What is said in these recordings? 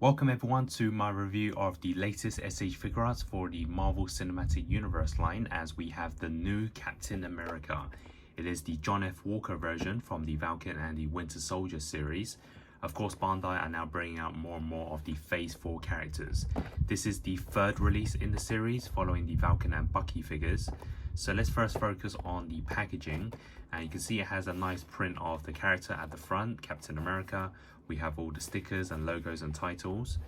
Welcome everyone to my review of the latest SH Figuarts for the Marvel Cinematic Universe line, as we have the new Captain America. It is the John F. Walker version from the Falcon and the Winter Soldier series. Of course, Bandai are now bringing out more and more of the Phase 4 characters. This is the third release in the series following the Falcon and Bucky figures. So let's first focus on the packaging, and you can see it has a nice print of the character at the front, Captain America. We have all the stickers and logos and titles,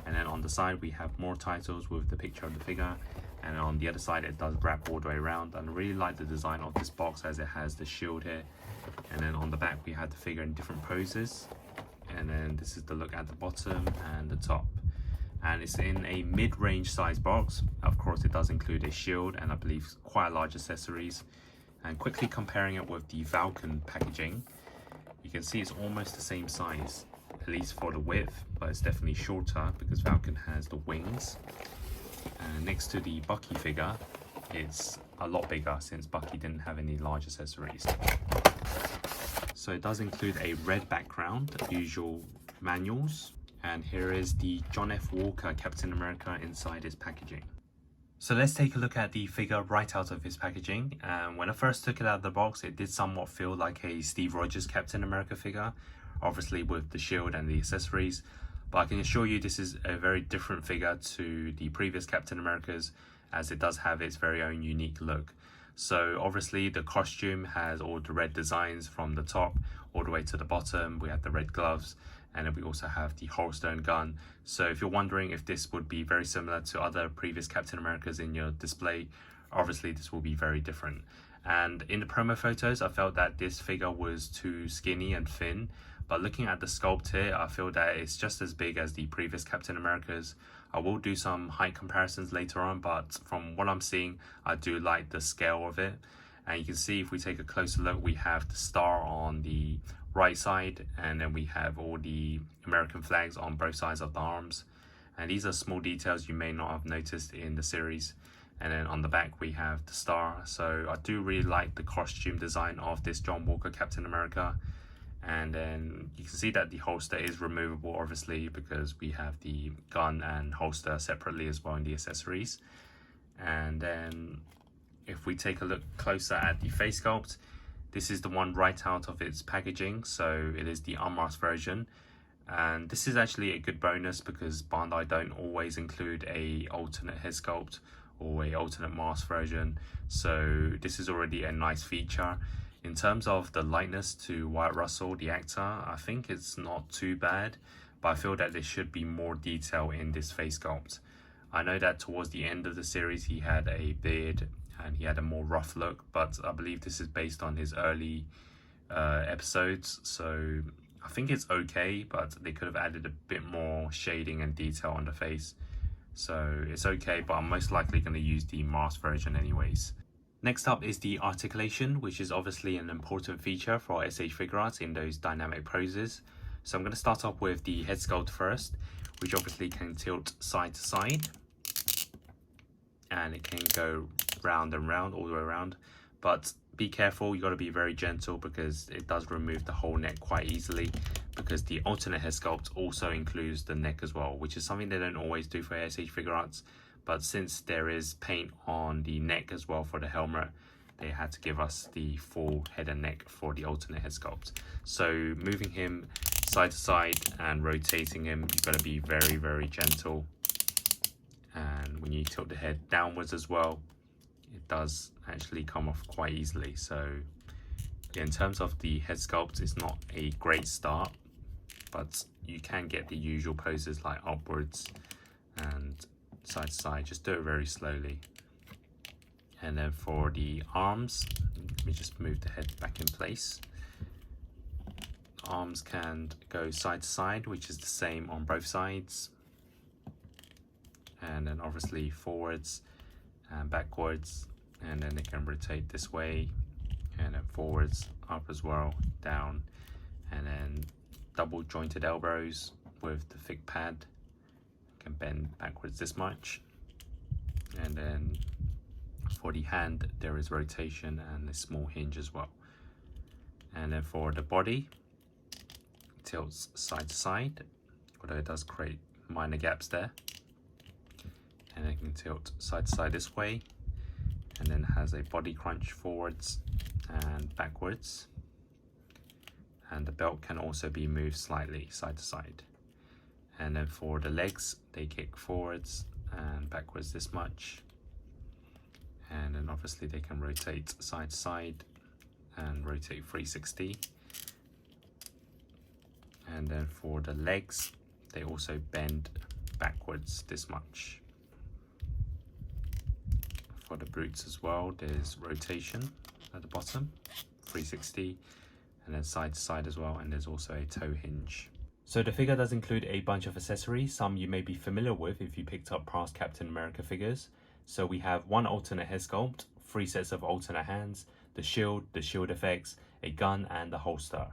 and then on the side we have more titles with the picture of the figure, and on the other side it does wrap all the way around. And I really like the design of this box as it has the shield here, and then on the back we have the figure in different poses, and then this is the look at the bottom and the top. And it's in a mid-range size box. Of course it does include a shield and I believe quite large accessories. And quickly comparing it with the Falcon packaging, you can see it's almost the same size, at least for the width, but it's definitely shorter because Falcon has the wings. And next to the Bucky figure, it's a lot bigger since Bucky didn't have any large accessories. So it does include a red background, usual manuals, and here is the John F. Walker Captain America inside his packaging. So let's take a look at the figure right out of his packaging. When I first took it out of the box, it did somewhat feel like a Steve Rogers Captain America figure, obviously with the shield and the accessories, but I can assure you this is a very different figure to the previous Captain Americas, as it does have its very own unique look. So obviously the costume has all the red designs from the top all the way to the bottom. We have the red gloves, and then we also have the holster and gun. So if you're wondering if this would be very similar to other previous Captain Americas in your display, obviously this will be very different. And in the promo photos, I felt that this figure was too skinny and thin, but looking at the sculpt here, I feel that it's just as big as the previous Captain Americas. I will do some height comparisons later on, but from what I'm seeing, I do like the scale of it. And you can see if we take a closer look, we have the star on the right side, and then we have all the American flags on both sides of the arms. And these are small details you may not have noticed in the series. And then on the back we have the star. So I do really like the costume design of this John Walker Captain America. And then you can see that the holster is removable, obviously, because we have the gun and holster separately as well in the accessories. And then if we take a look closer at the face sculpt, this is the one right out of its packaging, so it is the unmasked version. And this is actually a good bonus because Bandai don't always include a alternate head sculpt or a alternate mask version, so this is already a nice feature. In terms of the likeness to Wyatt Russell, the actor, I think it's not too bad, but I feel that there should be more detail in this face sculpt. I know that towards the end of the series he had a beard and he had a more rough look, but I believe this is based on his early episodes, so I think it's okay, but they could have added a bit more shading and detail on the face. So it's okay, but I'm most likely going to use the mask version anyways. Next up is the articulation, which is obviously an important feature for SH Figuarts in those dynamic poses. So I'm going to start off with the head sculpt first, which obviously can tilt side to side, and it can go round and round, all the way around. But be careful, you got to be very gentle because it does remove the whole neck quite easily, because the alternate head sculpt also includes the neck as well, which is something they don't always do for SH Figuarts. But since there is paint on the neck as well for the helmet, they had to give us the full head and neck for the alternate head sculpt. So moving him side to side and rotating him, you've got to be very, very gentle. And when you tilt the head downwards as well, it does actually come off quite easily. So in terms of the head sculpt, it's not a great start, but you can get the usual poses like upwards and side to side. Just do it very slowly. And then for the arms, let me just move the head back in place. Arms can go side to side, which is the same on both sides, and then obviously forwards and backwards, and then they can rotate this way, and then forwards, up as well, down, and then double jointed elbows with the thick pad. Can bend backwards this much, and then for the hand there is rotation and a small hinge as well. And then for the body, tilts side to side, although it does create minor gaps there. And it can tilt side to side this way, and then has a body crunch forwards and backwards. And the belt can also be moved slightly side to side. And then for the legs, they kick forwards and backwards this much. And then obviously they can rotate side to side and rotate 360. And then for the legs, they also bend backwards this much. For the boots as well, there's rotation at the bottom, 360, and then side to side as well, and there's also a toe hinge. So the figure does include a bunch of accessories, some you may be familiar with if you picked up past Captain America figures. So we have one alternate head sculpt, 3 sets of alternate hands, the shield effects, a gun, and the holster.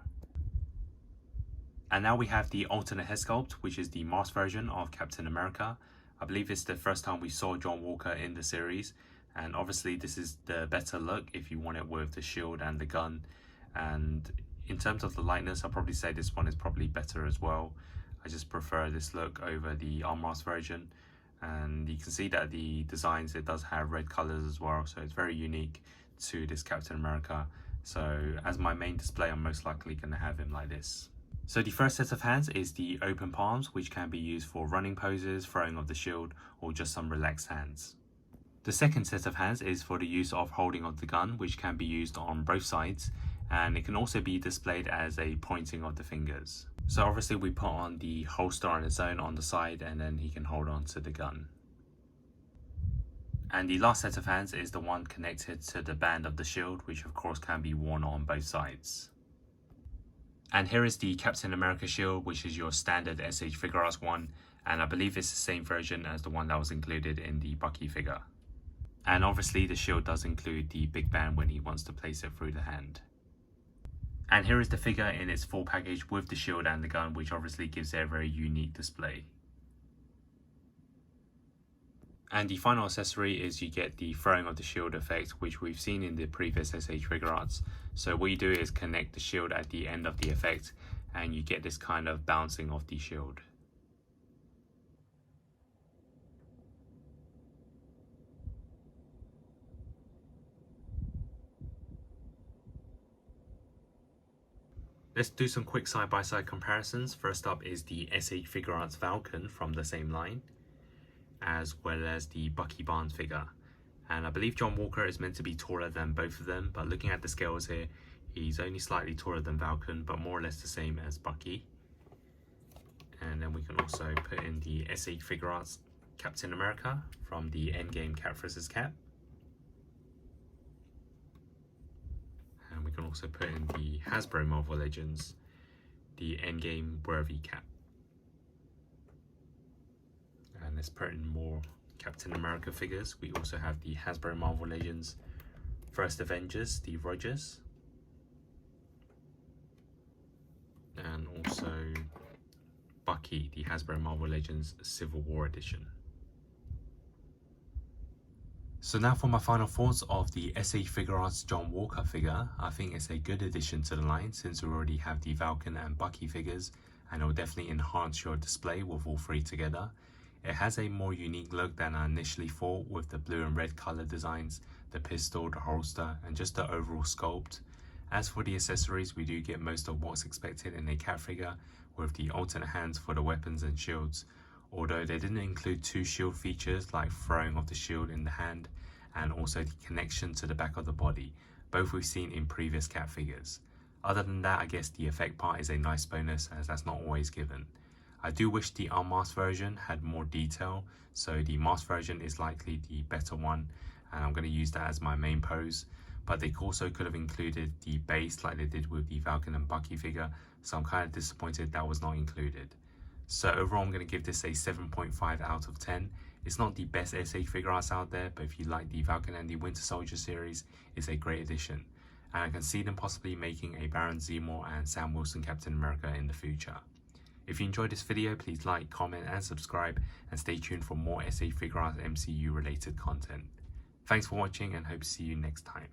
And now we have the alternate head sculpt, which is the masked version of Captain America. I believe it's the first time we saw John Walker in the series, and obviously this is the better look if you want it with the shield and the gun. And in terms of the lightness, I'll probably say this one is probably better as well. I just prefer this look over the unmasked version. And you can see that the designs, it does have red colors as well, so it's very unique to this Captain America. So as my main display, I'm most likely going to have him like this. So the first set of hands is the open palms, which can be used for running poses, throwing of the shield, or just some relaxed hands. The second set of hands is for the use of holding of the gun, which can be used on both sides, and it can also be displayed as a pointing of the fingers. So obviously we put on the holster on its own on the side, and then he can hold on to the gun. And the last set of hands is the one connected to the band of the shield, which of course can be worn on both sides. And here is the Captain America shield, which is your standard SH Figuarts one, and I believe it's the same version as the one that was included in the Bucky figure. And obviously the shield does include the big band when he wants to place it through the hand. And here is the figure in its full package with the shield and the gun, which obviously gives it a very unique display. And the final accessory is you get the throwing of the shield effect, which we've seen in the previous SH Figuarts. So what you do is connect the shield at the end of the effect, and you get this kind of bouncing of the shield. Let's do some quick side-by-side comparisons. First up is the SH Figuarts Falcon from the same line, as well as the Bucky Barnes figure. And I believe John Walker is meant to be taller than both of them, but looking at the scales here, he's only slightly taller than Falcon, but more or less the same as Bucky. And then we can also put in the SH Figuarts Captain America from the Endgame Cap vs. Cap. And we can also put in the Hasbro Marvel Legends, the Endgame Worthy Cap. And let's put in more Captain America figures. We also have the Hasbro Marvel Legends First Avengers, Steve Rogers. And also Bucky, the Hasbro Marvel Legends Civil War Edition. So now for my final thoughts of the SH Figuarts John Walker figure. I think it's a good addition to the line since we already have the Falcon and Bucky figures, and it will definitely enhance your display with all three together. It has a more unique look than I initially thought with the blue and red color designs, the pistol, the holster, and just the overall sculpt. As for the accessories, we do get most of what's expected in a Cap figure with the alternate hands for the weapons and shields, although they didn't include two shield features like throwing of the shield in the hand and also the connection to the back of the body, both we've seen in previous Cap figures. Other than that, I guess the effect part is a nice bonus as that's not always given. I do wish the unmasked version had more detail, so the masked version is likely the better one, and I'm going to use that as my main pose. But they also could have included the base like they did with the Falcon and Bucky figure, so I'm kind of disappointed that was not included. So overall I'm going to give this a 7.5 out of 10. It's not the best SH Figuarts out there, but if you like the Falcon and the Winter Soldier series, it's a great addition. And I can see them possibly making a Baron Zemo and Sam Wilson Captain America in the future. If you enjoyed this video, please like, comment and subscribe, and stay tuned for more SH Figuarts MCU related content. Thanks for watching and hope to see you next time.